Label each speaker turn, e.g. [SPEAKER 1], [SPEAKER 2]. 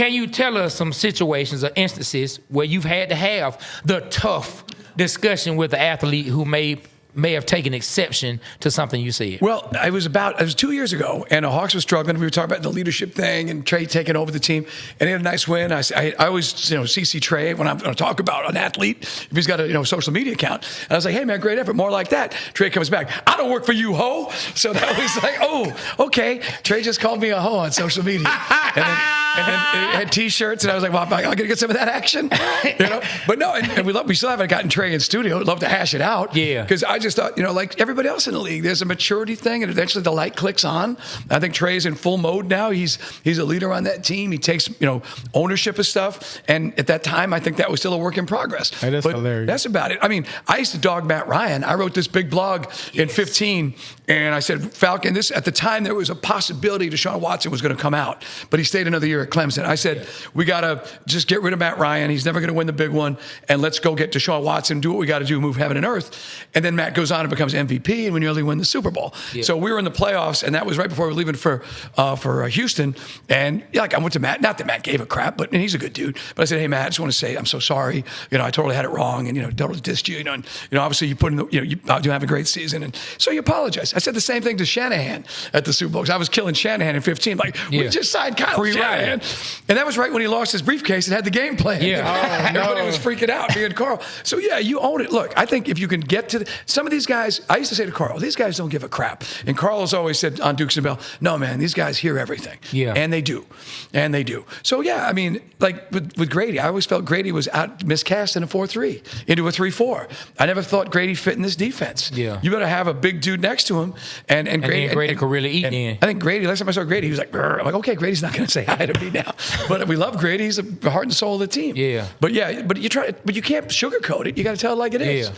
[SPEAKER 1] can you tell us some situations or instances where you've had to have the tough discussion with the athlete who may have taken exception to something you said?
[SPEAKER 2] Well, it was 2 years ago, and the Hawks were struggling. We were talking about the leadership thing and Trae taking over the team, and he had a nice win. I always CC Trae when I'm going to talk about an athlete if he's got a social media account. And I was like, hey man, great effort, more like that. Trae comes back, I don't work for you, ho. So that was like, oh, okay. Trae just called me a ho on social media, and then it had T-shirts, and I was like, well, I'm going to get some of that action, But no, and we still haven't gotten Trae in studio. I'd love to hash it out, because I just thought, like everybody else in the league, there's a maturity thing, and eventually the light clicks on. I think Trae's in full mode now. He's a leader on that team. He takes ownership of stuff, and at that time, I think that was still a work in progress.
[SPEAKER 3] That is hilarious.
[SPEAKER 2] That's about it. I mean, I used to dog Matt Ryan. I wrote this big blog in 15, and I said, Falcon, at the time there was a possibility Deshaun Watson was going to come out, but he stayed another year at Clemson. I said, we got to just get rid of Matt Ryan. He's never going to win the big one, and let's go get Deshaun Watson, do what we got to do, move heaven and earth. And then Matt goes on and becomes MVP, and we nearly win the Super Bowl. Yeah. So we were in the playoffs, and that was right before we were leaving for Houston. And I went to Matt. Not that Matt gave a crap, and he's a good dude. But I said, hey Matt, I just want to say I'm so sorry. I totally had it wrong, and totally dissed you. And obviously you put in you have a great season, and so you apologize. I said the same thing to Shanahan at the Super Bowl. I was killing Shanahan in 15. We just signed Kyle Shanahan, and that was right when he lost his briefcase and had the game plan.
[SPEAKER 1] Yeah,
[SPEAKER 2] everybody was freaking out. Me and Carl. So yeah, you own it. Look, I think if you can get to some of these guys, I used to say to Carl, these guys don't give a crap. And Carl has always said on Dukes and Bell, no man, these guys hear everything.
[SPEAKER 1] Yeah,
[SPEAKER 2] and they do. So yeah, I mean, like with Grady, I always felt Grady was miscast in a 4-3 into a 3-4. I never thought Grady fit in this defense.
[SPEAKER 1] Yeah,
[SPEAKER 2] you better have a big dude next to him, and Grady
[SPEAKER 1] could really eat in.
[SPEAKER 2] I think Grady. Last time I saw Grady, he was like, brr. I'm like, okay, Grady's not going to say hi to me now, but we love Grady. He's the heart and soul of the team.
[SPEAKER 1] Yeah,
[SPEAKER 2] but you can't sugarcoat it. You got to tell it like it is.
[SPEAKER 1] Yeah.